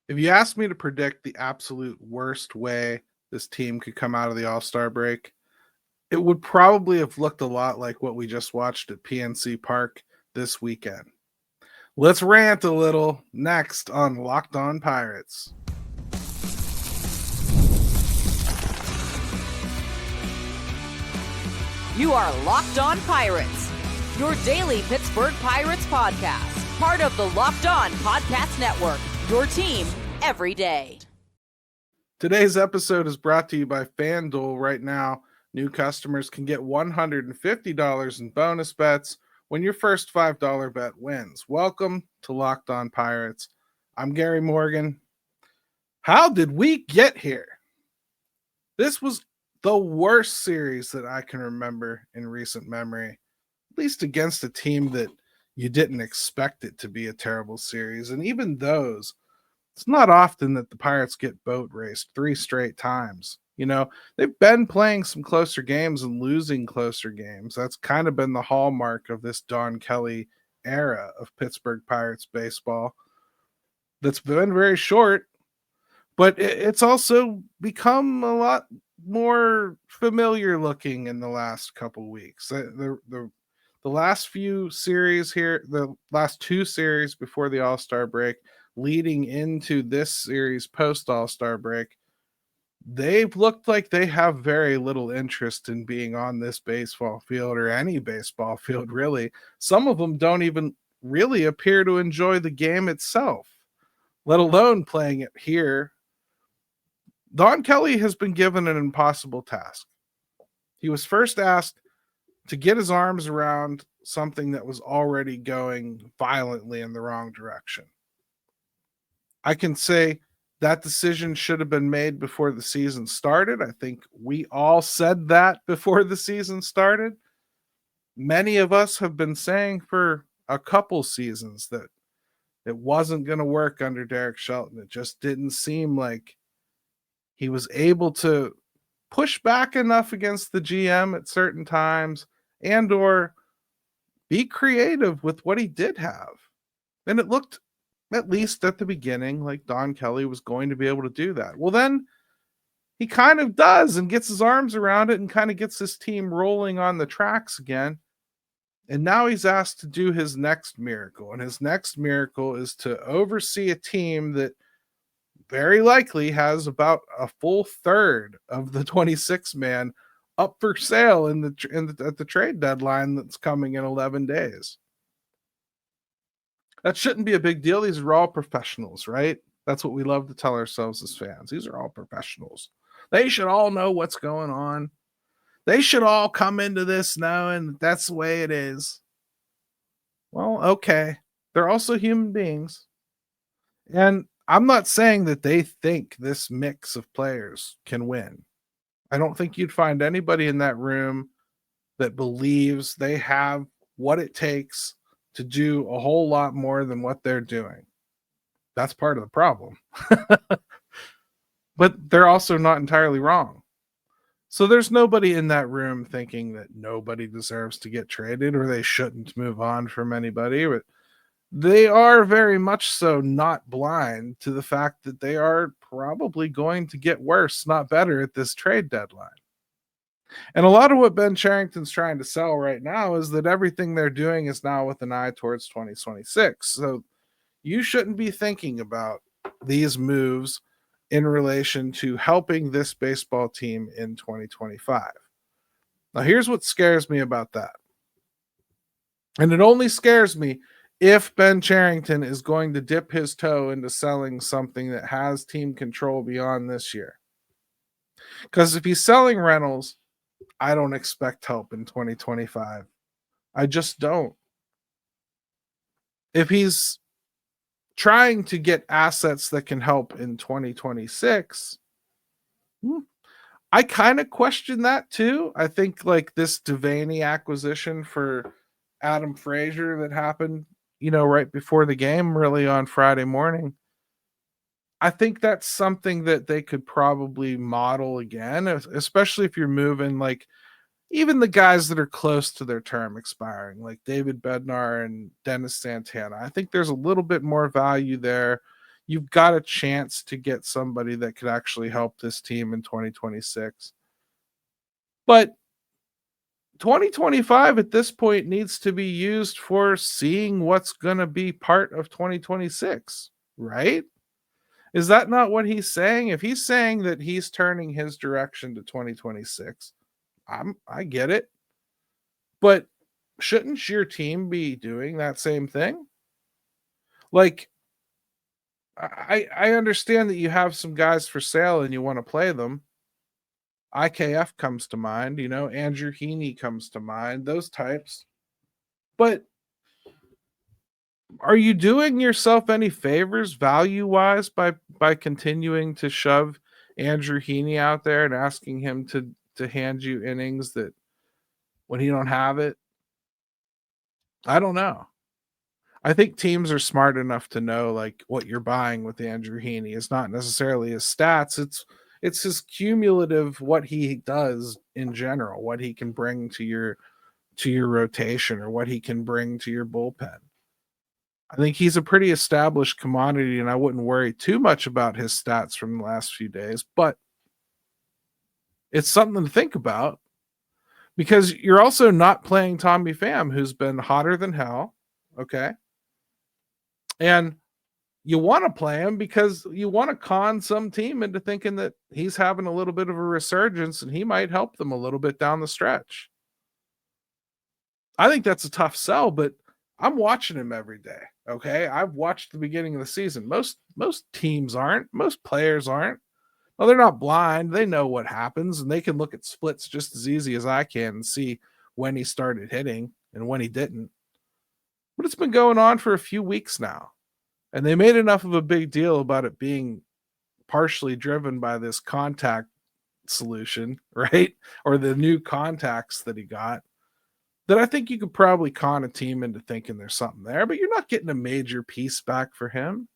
If you asked me to predict the absolute worst way this team could come out of the All-Star break, it would probably have looked a lot like what we just watched at PNC Park this weekend. Let's rant a little next on Locked On Pirates. You are Locked On Pirates, your daily Pittsburgh Pirates podcast, part of the Locked On Podcast Network, your team every day. Today's episode is brought to you by FanDuel. Right now, new customers can get $150 in bonus bets when your first $5 bet wins. Welcome to Locked On Pirates. I'm Gary Morgan. How did we get here? This was the worst series that I can remember in recent memory, at least against a team that you didn't expect it to be a terrible series. And even those, it's not often that the Pirates get boat raced 3 straight times. You know, they've been playing some closer games and losing closer games. That's kind of been the hallmark of this Don Kelly era of Pittsburgh Pirates baseball. That's been very short, but it's also become a lot more familiar looking in the last couple weeks. The last few series here, the last 2 series before the All-Star break, leading into this series post All-Star break, they've looked like they have very little interest in being on this baseball field or any baseball field, really. Some of them don't even really appear to enjoy the game itself, let alone playing it here. Don Kelly has been given an impossible task. He was first asked to get his arms around something that was already going violently in the wrong direction. I can say that decision should have been made before the season started. I think we all said that before the season started. Many of us have been saying for a couple seasons that it wasn't going to work under Derek Shelton. It just didn't seem like he was able to push back enough against the GM at certain times and or be creative with what he did have. And it looked, at least at the beginning, like Don Kelly was going to be able to do that. Well, then he kind of does and gets his arms around it and kind of gets his team rolling on the tracks again. And now he's asked to do his next miracle. And his next miracle is to oversee a team that very likely has about a full third of the 26-man up for sale at the trade deadline that's coming in 11 days. That shouldn't be a big deal. These are all professionals, right? That's what we love to tell ourselves as fans. These are all professionals. They should all know what's going on. They should all come into this knowing that's the way it is. Well, okay. They're also human beings. And I'm not saying that they think this mix of players can win. I don't think you'd find anybody in that room that believes they have what it takes to do a whole lot more than what they're doing. That's part of the problem. But they're also not entirely wrong. So there's nobody in that room thinking that nobody deserves to get traded or they shouldn't move on from anybody. But they are very much so not blind to the fact that they are probably going to get worse, not better at this trade deadline. And a lot of what Ben Cherington's trying to sell right now is that everything they're doing is now with an eye towards 2026. So you shouldn't be thinking about these moves in relation to helping this baseball team in 2025. Now, here's what scares me about that. And it only scares me if Ben Cherington is going to dip his toe into selling something that has team control beyond this year. Because if he's selling Reynolds, I don't expect help in 2025. I just don't. If he's trying to get assets that can help in 2026, I kind of question that too. I think like this Devaney acquisition for Adam Frazier that happened, right before the game, really on Friday morning. I think that's something that they could probably model again, especially if you're moving like even the guys that are close to their term expiring, like David Bednar and Dennis Santana. I think there's a little bit more value there. you've got a chance to get somebody that could actually help this team in 2026. But 2025 at this point needs to be used for seeing what's going to be part of 2026, right? Is that not what he's saying? If he's saying that he's turning his direction to 2026, I get it. But shouldn't your team be doing that same thing? Like, I understand that you have some guys for sale and you want to play them. IKF comes to mind, Andrew Heaney comes to mind, those types. But are you doing yourself any favors value-wise by continuing to shove Andrew Heaney out there and asking him to hand you innings that when he don't have it? I don't know. I think teams are smart enough to know like what you're buying with Andrew Heaney is not necessarily his stats. It's his cumulative what he does in general, what he can bring to your rotation or what he can bring to your bullpen. I think he's a pretty established commodity, and I wouldn't worry too much about his stats from the last few days, but it's something to think about because you're also not playing Tommy Pham, who's been hotter than hell. Okay. And you want to play him because you want to con some team into thinking that he's having a little bit of a resurgence and he might help them a little bit down the stretch. I think that's a tough sell, but I'm watching him every day. Okay. I've watched the beginning of the season. Most teams aren't, most players aren't. Well, they're not blind. They know what happens and they can look at splits just as easy as I can and see when he started hitting and when he didn't. But it's been going on for a few weeks now. And they made enough of a big deal about it being partially driven by this contact solution, right? Or the new contacts that he got, that I think you could probably con a team into thinking there's something there, but you're not getting a major piece back for him.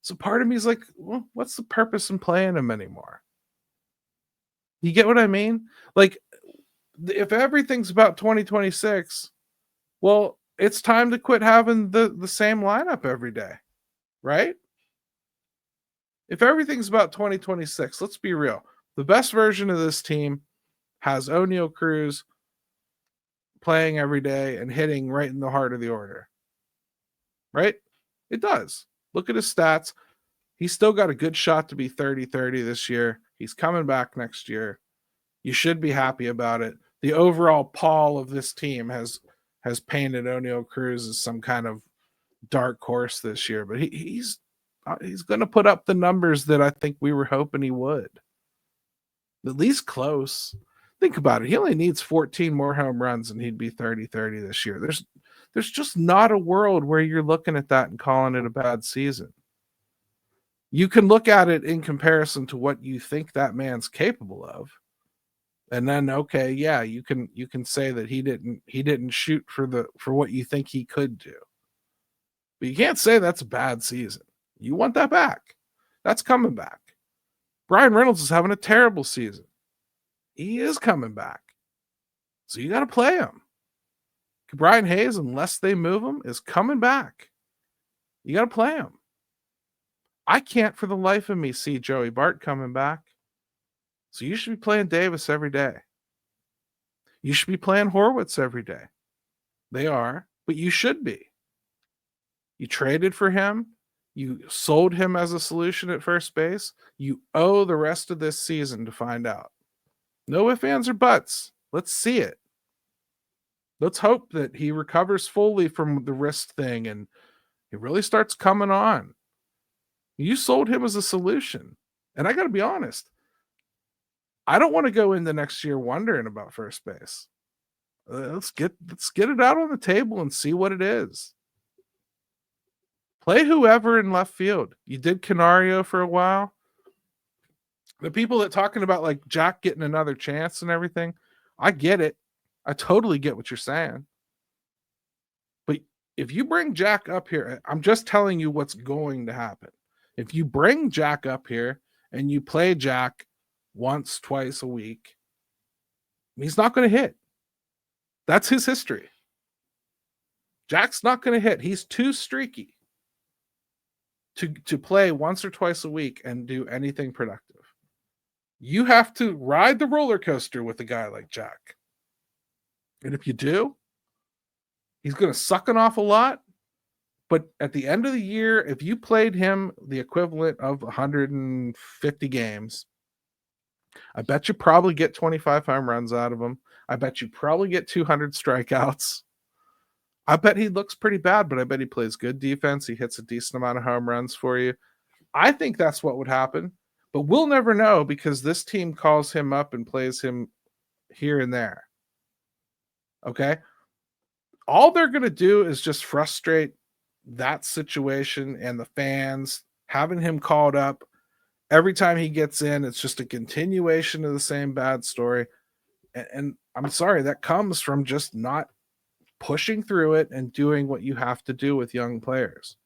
So part of me is like, well, what's the purpose in playing him anymore? You get what I mean? Like, if everything's about 2026, well, it's time to quit having the same lineup every day, right? If everything's about 2026, let's be real. The best version of this team has O'Neal Cruz playing every day and hitting right in the heart of the order, right? It does. Look at his stats. He's still got a good shot to be 30-30 this year. He's coming back next year. You should be happy about it. The overall pall of this team has painted O'Neal Cruz as some kind of dark horse this year, but he's going to put up the numbers that I think we were hoping he would. At least close. Think about it. He only needs 14 more home runs and he'd be 30-30 this year. There's just not a world where you're looking at that and calling it a bad season. You can look at it in comparison to what you think that man's capable of. And then, okay, yeah, you can say that he didn't shoot for what you think he could do. But you can't say that's a bad season. You want that back. That's coming back. Brian Reynolds is having a terrible season. He is coming back. So you got to play him. Brian Hayes, unless they move him, is coming back. You got to play him. I can't for the life of me see Joey Bart coming back. So you should be playing Davis every day. You should be playing Horwitz every day. They are, but you should be. You traded for him. You sold him as a solution at first base. You owe the rest of this season to find out. No ifs, ands, or buts. Let's see it. Let's hope that he recovers fully from the wrist thing and he really starts coming on. You sold him as a solution. And I got to be honest, I don't want to go into next year wondering about first base. Let's get it out on the table and see what it is. Play whoever in left field. You did Canario for a while. The people that talking about like Jack getting another chance and everything, I get it. I totally get what you're saying. But if you bring Jack up here, I'm just telling you what's going to happen. If you bring Jack up here and you play Jack once, twice a week, he's not going to hit. That's his history. Jack's not going to hit. He's too streaky. to play once or twice a week and do anything productive. You have to ride the roller coaster with a guy like Jack. And if you do, he's going to suck an awful lot. But at the end of the year, if you played him the equivalent of 150 games, I bet you probably get 25 home runs out of him. I bet you probably get 200 strikeouts. I bet he looks pretty bad, but I bet he plays good defense. He hits a decent amount of home runs for you. I think that's what would happen, but we'll never know because this team calls him up and plays him here and there. Okay? All they're going to do is just frustrate that situation and the fans, having him called up. Every time he gets in, it's just a continuation of the same bad story. And I'm sorry, that comes from just not pushing through it and doing what you have to do with young players.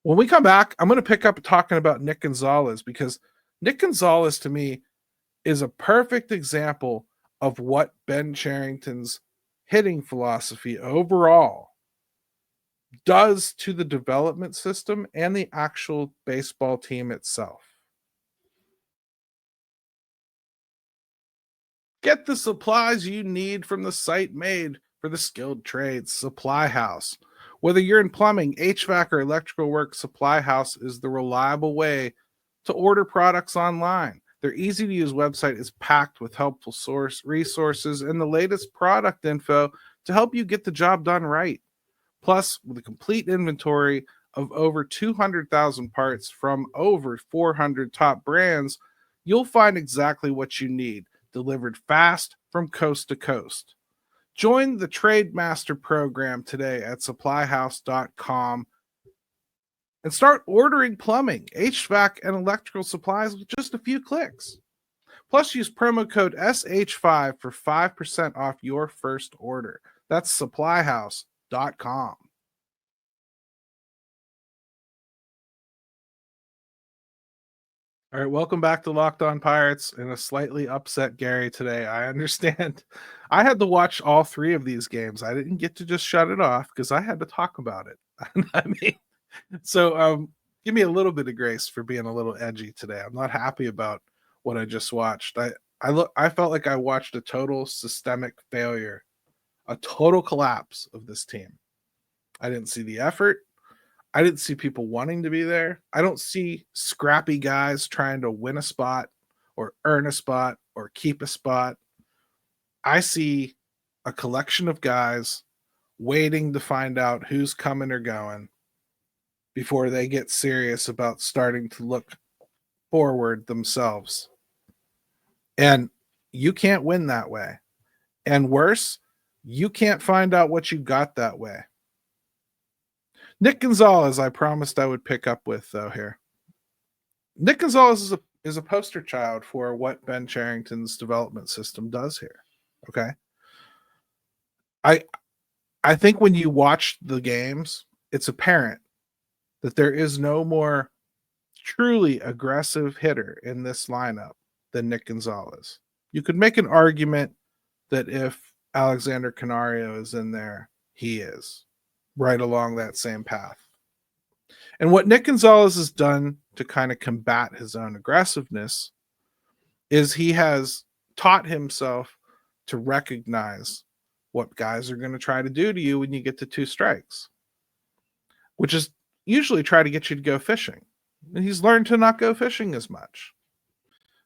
When we come back, I'm going to pick up talking about Nick Gonzalez because Nick Gonzalez to me is a perfect example of what Ben Cherington's hitting philosophy overall does to the development system and the actual baseball team itself. Get the supplies you need from the site made for the skilled trades, Supply House. Whether you're in plumbing, HVAC, or electrical work, Supply House is the reliable way to order products online. Their easy-to-use website is packed with helpful resources and the latest product info to help you get the job done right. Plus, with a complete inventory of over 200,000 parts from over 400 top brands, you'll find exactly what you need, delivered fast from coast to coast. Join the Trade Master program today at supplyhouse.com and start ordering plumbing, HVAC, and electrical supplies with just a few clicks. Plus, use promo code SH5 for 5% off your first order. That's supplyhouse.com. All right, welcome back to Locked On Pirates and a slightly upset Gary today. I understand. I had to watch all three of these games. I didn't get to just shut it off because I had to talk about it. I mean, so give me a little bit of grace for being a little edgy today. I'm not happy about what I just watched. I felt like I watched a total systemic failure, a total collapse of this team. I didn't see the effort. I didn't see people wanting to be there. I don't see scrappy guys trying to win a spot or earn a spot or keep a spot. I see a collection of guys waiting to find out who's coming or going before they get serious about starting to look forward themselves. And you can't win that way. And worse, you can't find out what you got that way. Nick Gonzalez, I promised I would pick up with, though, here. Nick Gonzalez is a poster child for what Ben Cherington's development system does here. Okay? I think when you watch the games, it's apparent that there is no more truly aggressive hitter in this lineup than Nick Gonzalez. You could make an argument that if Alexander Canario is in there, he is right along that same path. And what Nick Gonzalez has done to kind of combat his own aggressiveness is he has taught himself to recognize what guys are going to try to do to you when you get to two strikes, which is usually try to get you to go fishing. And he's learned to not go fishing as much.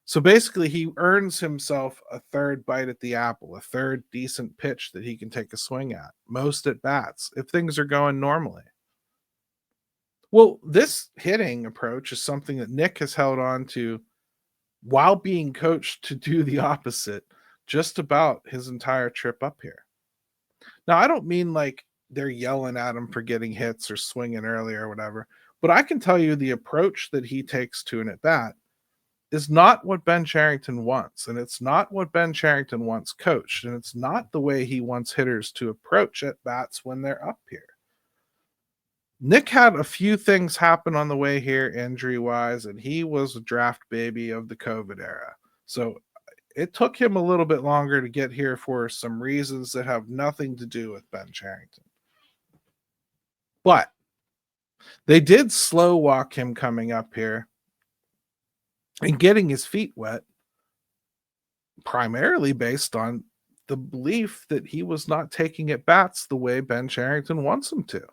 So basically, he earns himself a third bite at the apple, a third decent pitch that he can take a swing at, most at bats, if things are going normally. Well, this hitting approach is something that Nick has held on to while being coached to do the opposite just about his entire trip up here. Now, I don't mean like they're yelling at him for getting hits or swinging early or whatever, but I can tell you the approach that he takes to an at-bat is not what Ben Cherington wants, and it's not what Ben Cherington wants coached, and it's not the way he wants hitters to approach at-bats when they're up here. Nick had a few things happen on the way here injury-wise, and he was a draft baby of the COVID era. So it took him a little bit longer to get here for some reasons that have nothing to do with Ben Cherington. But They did slow walk him coming up here and getting his feet wet, primarily based on the belief that he was not taking at bats the way Ben Cherington wants him to.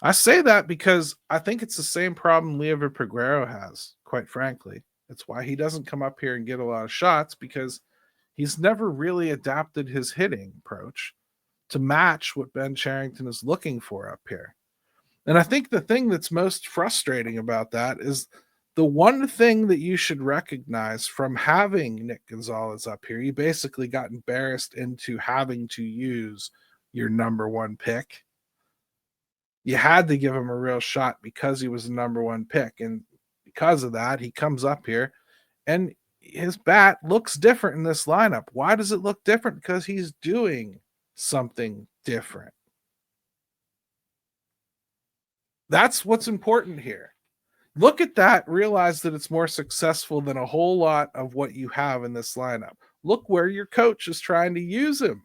I say that because I think it's the same problem Liover Peguero has, quite frankly. It's why he doesn't come up here and get a lot of shots, because he's never really adapted his hitting approach to match what Ben Cherington is looking for up here. And I think the thing that's most frustrating about that is the one thing that you should recognize from having Nick Gonzalez up here. You basically got embarrassed into having to use your number one pick. You had to give him a real shot because he was the number one pick. And because of that, he comes up here and his bat looks different in this lineup. Why does it look different? Because he's doing something different. That's what's important here. Look at that, realize that it's more successful than a whole lot of what you have in this lineup. Look where your coach is trying to use him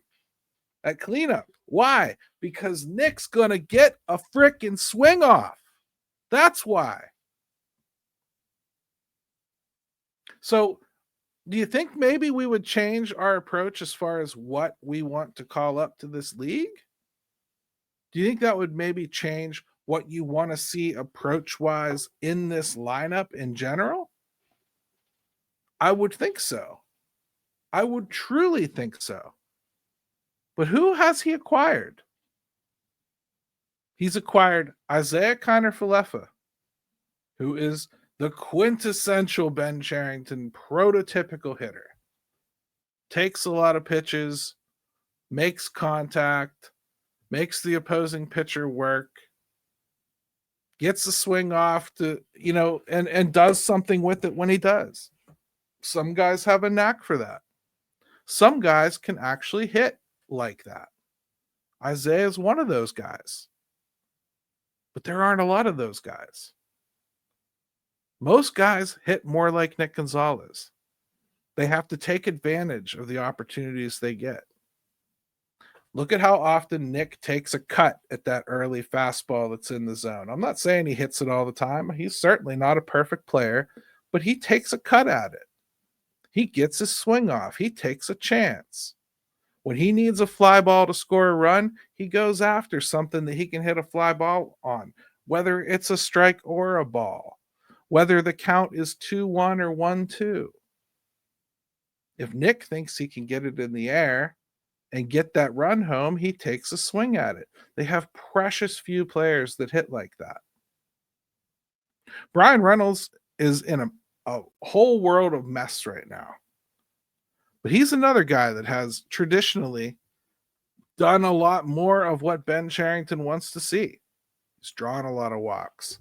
at cleanup. Why? Because Nick's going to get a frickin' swing off. That's why. So, do you think maybe we would change our approach as far as what we want to call up to this league? Do you think that would maybe change what you want to see approach-wise in this lineup in general? I would think so. I would truly think so. But who has he acquired? He's acquired Isaiah Kiner-Falefa, who is the quintessential Ben Cherington prototypical hitter. Takes a lot of pitches, makes contact, makes the opposing pitcher work, gets the swing off to, and does something with it when he does. Some guys have a knack for that. Some guys can actually hit like that. Isaiah is one of those guys. But there aren't a lot of those guys. Most guys hit more like Nick Gonzalez. They have to take advantage of the opportunities they get. Look at how often Nick takes a cut at that early fastball that's in the zone. I'm not saying he hits it all the time. He's certainly not a perfect player, but he takes a cut at it. He gets his swing off. He takes a chance. When he needs a fly ball to score a run, he goes after something that he can hit a fly ball on, whether it's a strike or a ball, whether the count is 2-1 or 1-2. If Nick thinks he can get it in the air and get that run home, he takes a swing at it. They have precious few players that hit like that. Brian Reynolds is in a whole world of mess right now. But he's another guy that has traditionally done a lot more of what Ben Cherington wants to see. He's drawn a lot of walks.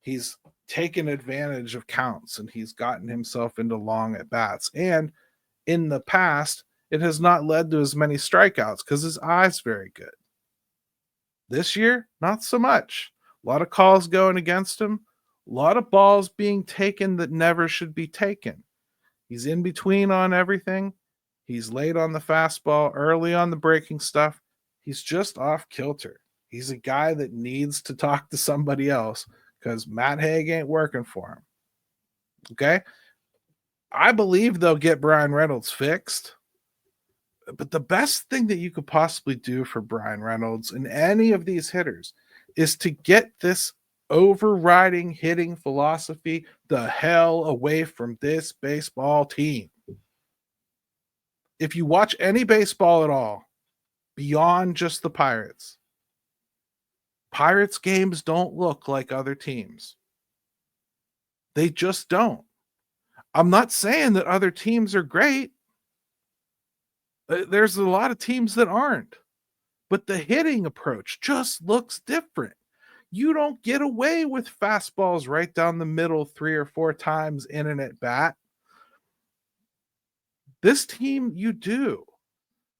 He's taken advantage of counts, and he's gotten himself into long at bats. And in the past, it has not led to as many strikeouts because his eye's very good. This year, not so much. A lot of calls going against him. A lot of balls being taken that never should be taken. He's in between on everything. He's late on the fastball, early on the breaking stuff. He's just off kilter. He's a guy that needs to talk to somebody else because Matt Haig ain't working for him. Okay? I believe they'll get Brian Reynolds fixed. But the best thing that you could possibly do for Brian Reynolds and any of these hitters is to get this overriding hitting philosophy the hell away from this baseball team. If you watch any baseball at all, beyond just the Pirates games don't look like other teams. They just don't. I'm not saying that other teams are great. There's a lot of teams that aren't. But the hitting approach just looks different. You don't get away with fastballs right down the middle 3 or 4 times in an at bat. This team, you do.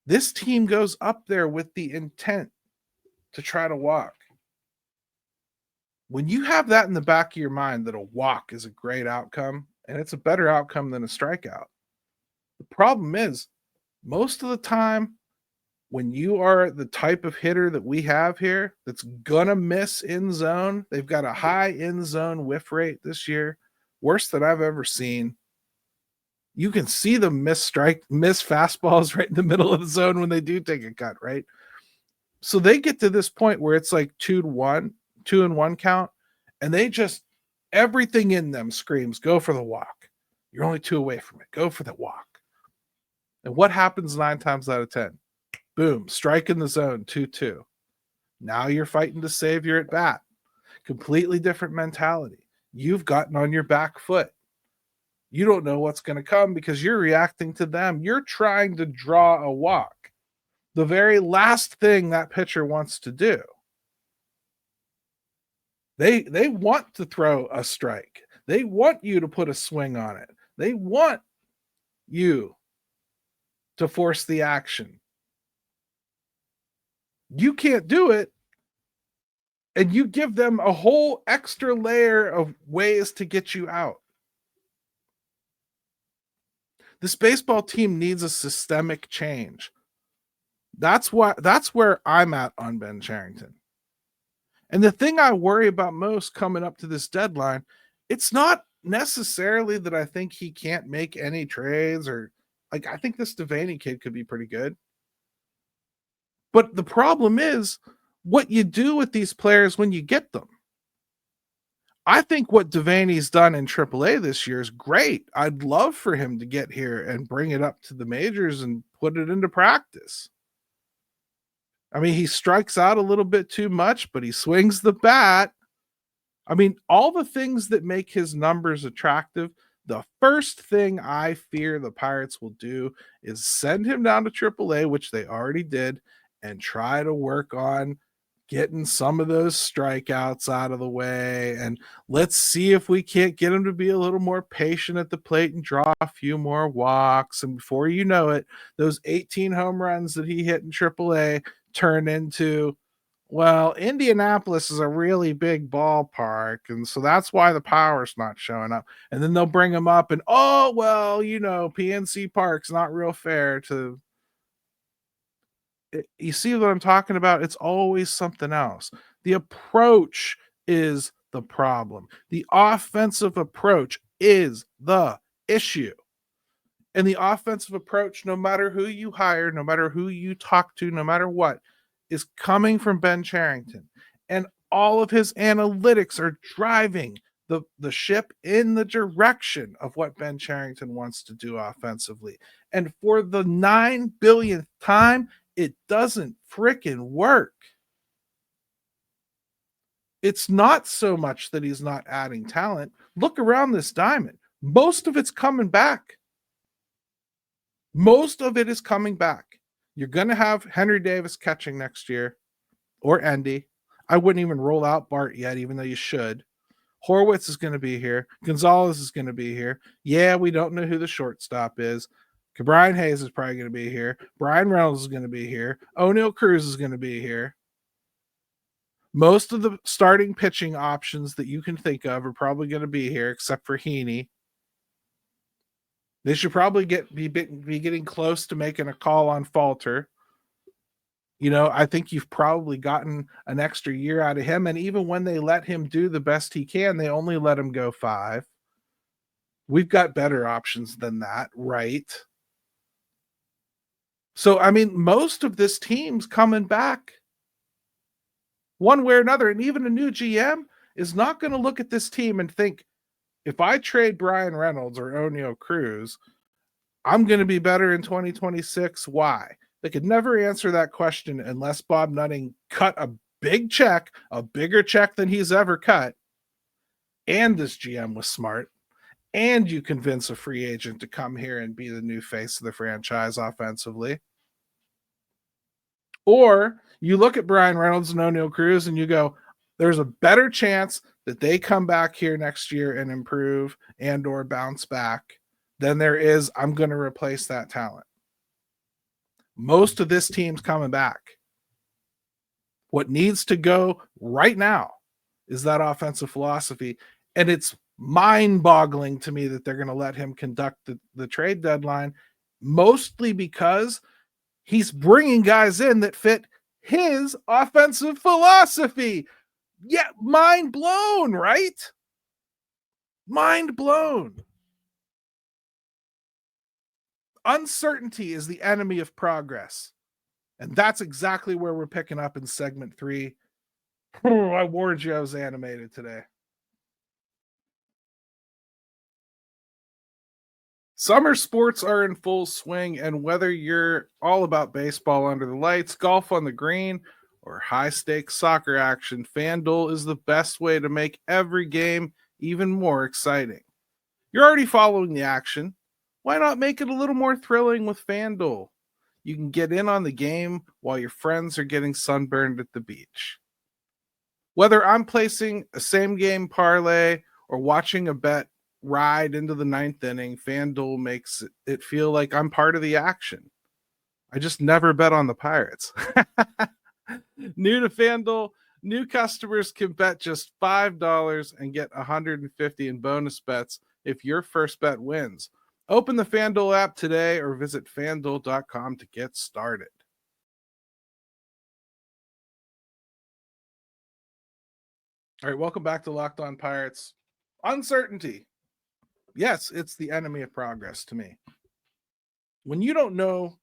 This team goes up there with the intent to try to walk. When you have that in the back of your mind that a walk is a great outcome, and it's a better outcome than a strikeout, the problem is most of the time when you are the type of hitter that we have here that's gonna miss in zone, they've got a high in zone whiff rate this year, worse than I've ever seen. You can see them miss fastballs right in the middle of the zone when they do take a cut, right? So they get to this point where it's like 2-1, 2-1 count, and they just everything in them screams, go for the walk. You're only 2 away from it. Go for the walk. And what happens 9 times out of 10? Boom, strike in the zone, 2-2. Now you're fighting to save your at bat. Completely different mentality. You've gotten on your back foot. You don't know what's going to come because you're reacting to them. You're trying to draw a walk. The very last thing that pitcher wants to do. They want to throw a strike. They want you to put a swing on it. They want you to force the action. You can't do it, and you give them a whole extra layer of ways to get you out. This baseball team needs a systemic change. That's where I'm at on Ben Cherington. And the thing I worry about most coming up to this deadline, it's not necessarily that I think he can't make any trades or like I think this Devaney kid could be pretty good. But the problem is what you do with these players when you get them. I think what Devaney's done in AAA this year is great. I'd love for him to get here and bring it up to the majors and put it into practice. I mean, he strikes out a little bit too much, but he swings the bat. I mean, all the things that make his numbers attractive, the first thing I fear the Pirates will do is send him down to AAA, which they already did, and try to work on getting some of those strikeouts out of the way. And let's see if we can't get him to be a little more patient at the plate and draw a few more walks. And before you know it, those 18 home runs that he hit in AAA turn into, well, Indianapolis is a really big ballpark, and so that's why the power's not showing up. And then they'll bring him up and, oh, well, PNC Park's not real fair to – you see what I'm talking about? It's always something else. The approach is the problem. The offensive approach is the issue. And the offensive approach, no matter who you hire, no matter who you talk to, no matter what, is coming from Ben Cherington. And all of his analytics are driving the ship in the direction of what Ben Cherington wants to do offensively. And for the 9 billionth time, it doesn't frickin' work. It's not so much that he's not adding talent. Look around this diamond. Most of it's coming back. Most of it is coming back. You're going to have Henry Davis catching next year, or Endy. I wouldn't even roll out Bart yet, even though you should. Horwitz is going to be here. Gonzalez is going to be here. Yeah, we don't know who the shortstop is. Brian Hayes is probably going to be here. Brian Reynolds is going to be here. O'Neal Cruz is going to be here. Most of the starting pitching options that you can think of are probably going to be here, except for Heaney. They should probably be getting close to making a call on Falter. I think you've probably gotten an extra year out of him. And even when they let him do the best he can, they only let him go 5. We've got better options than that, right? So, I mean, most of this team's coming back one way or another. And even a new GM is not going to look at this team and think, if I trade Brian Reynolds or O'Neal Cruz, I'm going to be better in 2026. Why? They could never answer that question unless Bob Nutting cut a big check, a bigger check than he's ever cut, and this GM was smart, and you convince a free agent to come here and be the new face of the franchise offensively. Or you look at Brian Reynolds and O'Neal Cruz and you go, there's a better chance that they come back here next year and improve and or bounce back than there is I'm going to replace that talent. Most of this team's coming back. What needs to go right now is that offensive philosophy. And it's mind-boggling to me that they're going to let him conduct the trade deadline, mostly because He's bringing guys in that fit his offensive philosophy. Yeah, mind blown, right? Mind blown. Uncertainty is the enemy of progress. And that's exactly where we're picking up in segment 3. Oh, I warned you I was animated today. Summer sports are in full swing, and whether you're all about baseball under the lights, golf on the green, or high-stakes soccer action, FanDuel is the best way to make every game even more exciting. You're already following the action. Why not make it a little more thrilling with FanDuel? You can get in on the game while your friends are getting sunburned at the beach. Whether I'm placing a same-game parlay or watching a bet ride into the 9th inning, FanDuel makes it feel like I'm part of the action. I just never bet on the Pirates. New to FanDuel, new customers can bet just $5 and get $150 in bonus bets if your first bet wins. Open the FanDuel app today or visit FanDuel.com to get started. All right, welcome back to Locked On Pirates. Uncertainty. Yes, it's the enemy of progress to me. When you don't know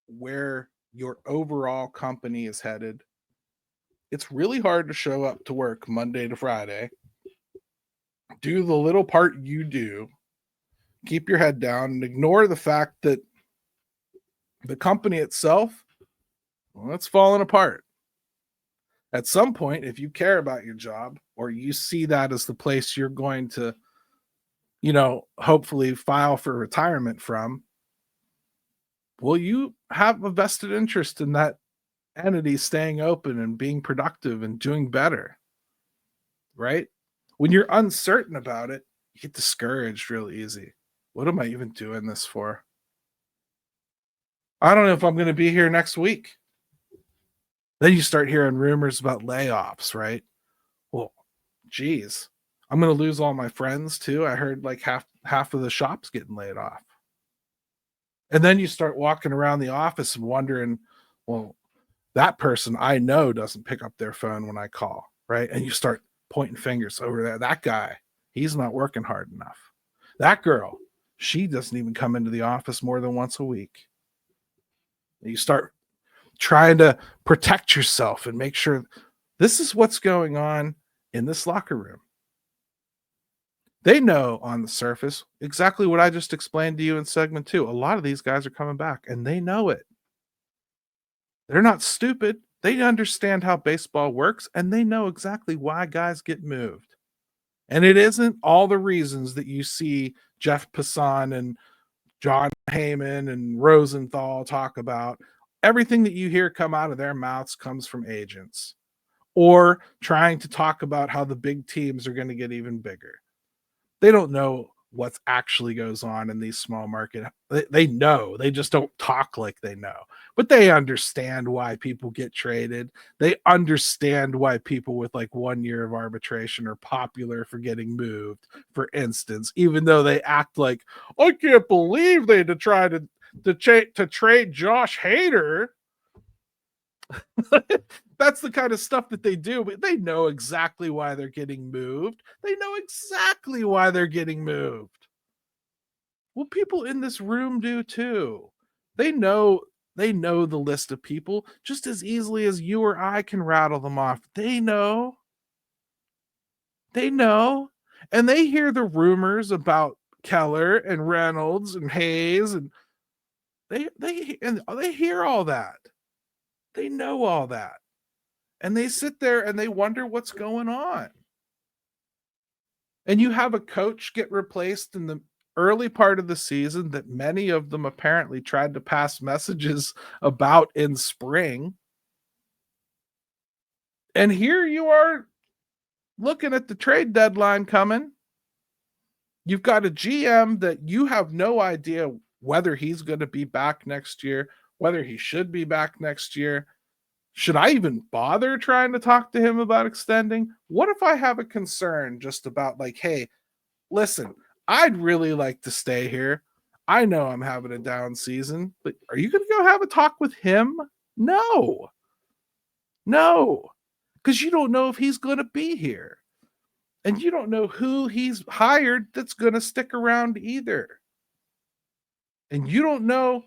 where your overall company is headed, it's really hard to show up to work Monday to Friday, do the little part you do, keep your head down, and ignore the fact that the company itself, well, it's falling apart. At some point, if you care about your job or you see that as the place you're going to, hopefully file for retirement from, well, you have a vested interest in that entity staying open and being productive and doing better, right? When you're uncertain about it, you get discouraged real easy. What am I even doing this for? I don't know if I'm going to be here next week. Then you start hearing rumors about layoffs, right? Well, geez, I'm going to lose all my friends too. I heard like half of the shop's getting laid off. And then you start walking around the office and wondering, well, that person I know doesn't pick up their phone when I call, right? And you start pointing fingers over there. That guy, he's not working hard enough. That girl, she doesn't even come into the office more than once a week. You start trying to protect yourself and make sure this is what's going on in this locker room. They know on the surface exactly what I just explained to you in segment 2. A lot of these guys are coming back, and they know it. They're not stupid. They understand how baseball works, and they know exactly why guys get moved. And it isn't all the reasons that you see Jeff Passan and John Heyman and Rosenthal talk about. Everything that you hear come out of their mouths comes from agents or trying to talk about how the big teams are going to get even bigger. They don't know what actually goes on in these small market. They know. They just don't talk like they know. But they understand why people get traded. They understand why people with like 1 year of arbitration are popular for getting moved, for instance, even though they act like, I can't believe they tried to trade Josh Hader. That's the kind of stuff that they do, but they know exactly why they're getting moved. They know exactly why they're getting moved. Well, people in this room do too. They know the list of people just as easily as you or I can rattle them off. They know. And they hear the rumors about Keller and Reynolds and Hayes, and they hear all that. They know all that. And they sit there and they wonder what's going on. And you have a coach get replaced in the early part of the season that many of them apparently tried to pass messages about in spring. And here you are looking at the trade deadline coming. You've got a GM that you have no idea whether he's going to be back next year, whether he should be back next year. Should I even bother trying to talk to him about extending? What if I have a concern just about like, hey, listen, I'd really like to stay here. I know I'm having a down season, but are you going to go have a talk with him? No, because you don't know if he's going to be here. And you don't know who he's hired that's going to stick around either. And you don't know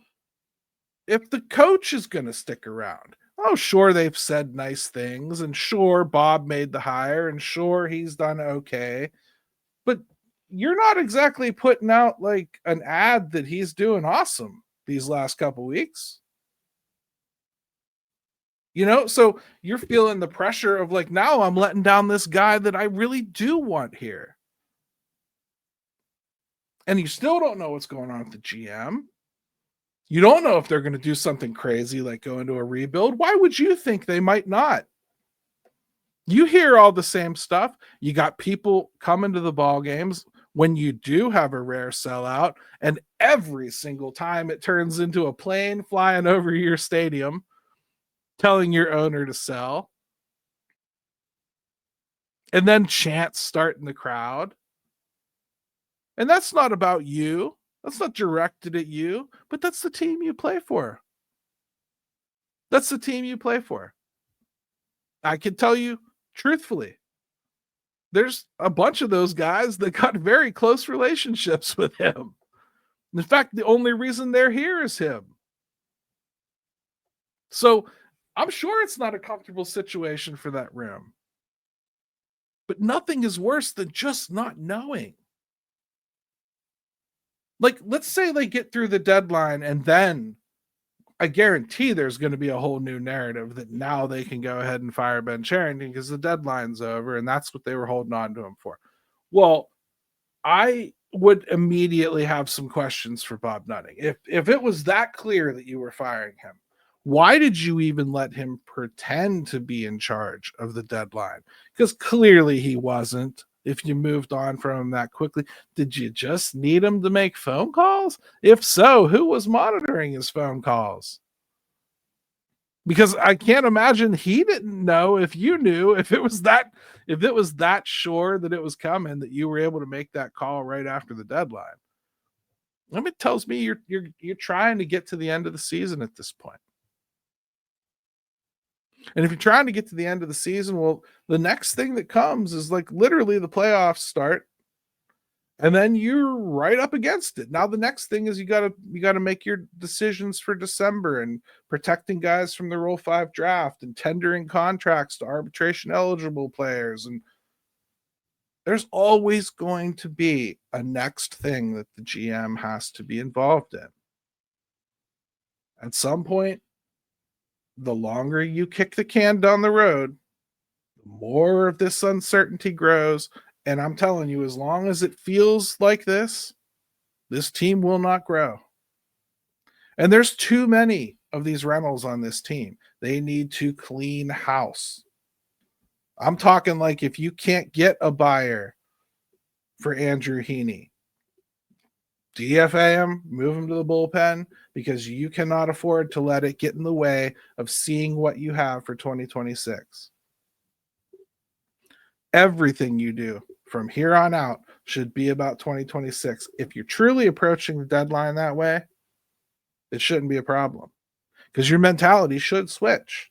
if the coach is going to stick around. Oh, sure, they've said nice things, and sure, Bob made the hire, and sure, he's done okay. But you're not exactly putting out like an ad that he's doing awesome these last couple weeks. So you're feeling the pressure of like, now I'm letting down this guy that I really do want here. And you still don't know what's going on with the GM. You don't know if they're going to do something crazy like go into a rebuild. Why would you think they might not? You hear all the same stuff. You got people coming to the ball games when you do have a rare sellout, and every single time it turns into a plane flying over your stadium telling your owner to sell. And then chants start in the crowd. And that's not about you. That's not directed at you, but that's the team you play for. That's the team you play for. I can tell you truthfully, there's a bunch of those guys that got very close relationships with him. In fact, the only reason they're here is him. So I'm sure it's not a comfortable situation for that room. But nothing is worse than just not knowing. Like, let's say they get through the deadline and then I guarantee there's going to be a whole new narrative that now they can go ahead and fire Ben Cherington because the deadline's over and that's what they were holding on to him for. Well, I would immediately have some questions for Bob Nutting. If it was that clear that you were firing him, why did you even let him pretend to be in charge of the deadline? Because clearly he wasn't. If you moved on from him that quickly, did you just need him to make phone calls? If so, who was monitoring his phone calls? Because I can't imagine he didn't know if you knew, if it was that sure that it was coming, that you were able to make that call right after the deadline. It tells me you're trying to get to the end of the season at this point. And if you're trying to get to the end of the season, well, the next thing that comes is like literally the playoffs start, and then you're right up against it. Now the next thing is you got to make your decisions for December and protecting guys from the Rule 5 draft and tendering contracts to arbitration eligible players. And there's always going to be a next thing that the GM has to be involved in. At some point, the longer you kick the can down the road, the more of this uncertainty grows. And I'm telling you, as long as it feels like this team will not grow. And there's too many of these rentals on this team. They need to clean house. I'm talking like if you can't get a buyer for Andrew Heaney, DFA him, move him to the bullpen, because you cannot afford to let it get in the way of seeing what you have for 2026. Everything you do from here on out should be about 2026. If you're truly approaching the deadline that way, it shouldn't be a problem because your mentality should switch.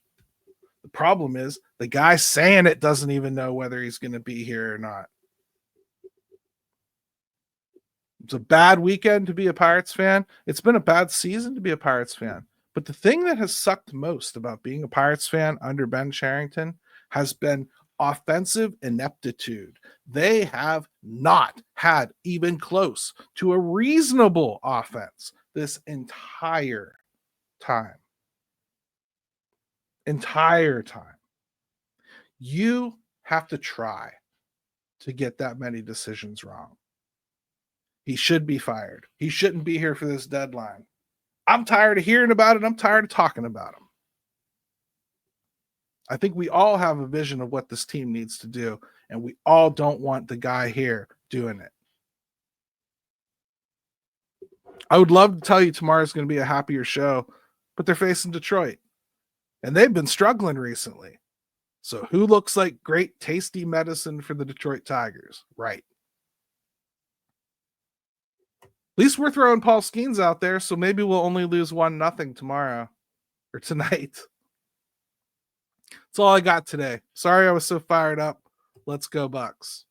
The problem is the guy saying it doesn't even know whether he's going to be here or not. It's a bad weekend to be a Pirates fan. It's been a bad season to be a Pirates fan. But the thing that has sucked most about being a Pirates fan under Ben Cherington has been offensive ineptitude. They have not had even close to a reasonable offense this entire time. You have to try to get that many decisions wrong. He should be fired. He shouldn't be here for this deadline. I'm tired of hearing about it. I'm tired of talking about him. I think we all have a vision of what this team needs to do, and we all don't want the guy here doing it. I would love to tell you tomorrow's going to be a happier show, but they're facing Detroit, and they've been struggling recently. So who looks like great, tasty medicine for the Detroit Tigers? Right. least we're throwing Paul Skeens out there, so maybe we'll only lose 1-0 tomorrow or tonight. That's all I got today. Sorry I was so fired up. Let's go Bucks.